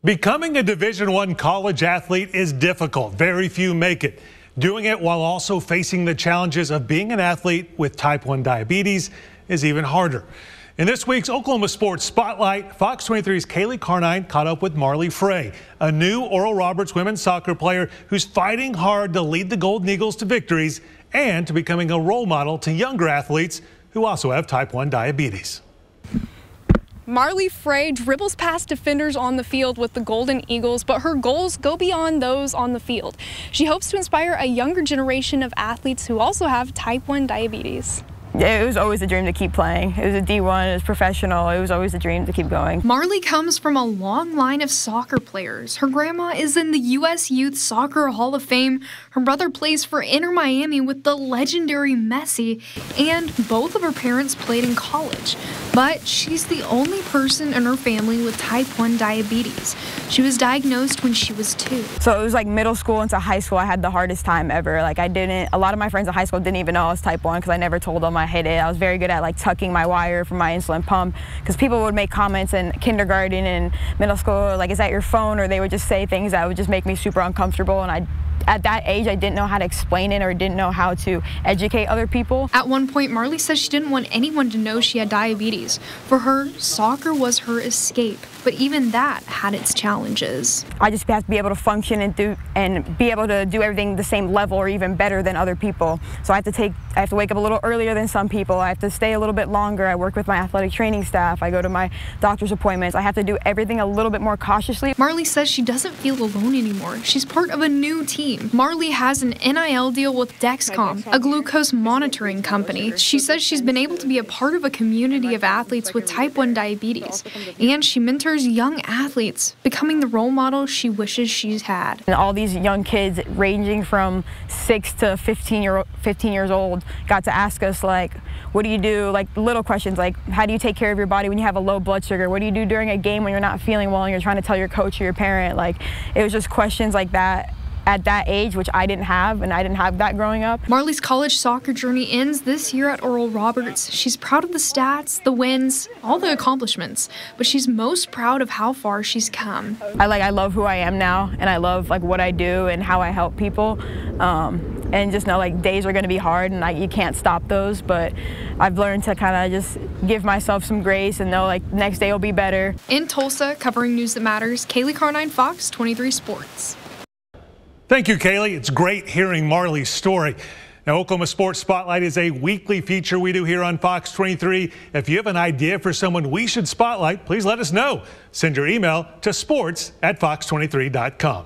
Becoming a Division I college athlete is difficult. Very few make it. Doing it while also facing the challenges of being an athlete with type 1 diabetes is even harder. In this week's Oklahoma Sports Spotlight, Fox 23's Kaylee Carnine caught up with Marley Frey, a new Oral Roberts women's soccer player who's fighting hard to lead the Golden Eagles to victories and to becoming a role model to younger athletes who also have type 1 diabetes. Marley Frey dribbles past defenders on the field with the Golden Eagles, but her goals go beyond those on the field. She hopes to inspire a younger generation of athletes who also have type 1 diabetes. It was always a dream to keep playing. It was a D1, it was professional, it was always a dream to keep going. Marley comes from a long line of soccer players. Her grandma is in the U.S. Youth Soccer Hall of Fame. Her brother plays for Inter Miami with the legendary Messi, and both of her parents played in college. But she's the only person in her family with type 1 diabetes. She was diagnosed when she was 2. So it was like middle school into high school, I had the hardest time ever. Like a lot of my friends in high school didn't even know I was type 1 because I never told them I hit it. I was very good at like tucking my wire from my insulin pump because people would make comments in kindergarten and middle school like, is that your phone? Or they would just say things that would just make me super uncomfortable, and at that age, I didn't know how to explain it or didn't know how to educate other people. At one point, Marley says she didn't want anyone to know she had diabetes. For her, soccer was her escape, but even that had its challenges. I just have to be able to function and be able to do everything the same level or even better than other people. So I have to wake up a little earlier than some people. I have to stay a little bit longer. I work with my athletic training staff. I go to my doctor's appointments. I have to do everything a little bit more cautiously. Marley says she doesn't feel alone anymore. She's part of a new team. Marley has an NIL deal with Dexcom, a glucose monitoring company. She says she's been able to be a part of a community of athletes with type 1 diabetes, and she mentors young athletes, becoming the role model she wishes she's had. And all these young kids ranging from 6 to 15 years old got to ask us, like, what do you do? Like little questions like, how do you take care of your body when you have a low blood sugar? What do you do during a game when you're not feeling well and you're trying to tell your coach or your parent? Like, it was just questions like that at that age, which I didn't have, and I didn't have that growing up. Marley's college soccer journey ends this year at Oral Roberts. She's proud of the stats, the wins, all the accomplishments, but she's most proud of how far she's come. I love who I am now, and I love like what I do and how I help people. And just know like days are going to be hard and you can't stop those, but I've learned to kind of just give myself some grace and know like next day will be better. In Tulsa, covering news that matters, Kaylee Carnine, Fox 23 Sports. Thank you, Kaylee. It's great hearing Marley's story. Now, Oklahoma Sports Spotlight is a weekly feature we do here on Fox 23. If you have an idea for someone we should spotlight, please let us know. Send your email to sports@fox23.com.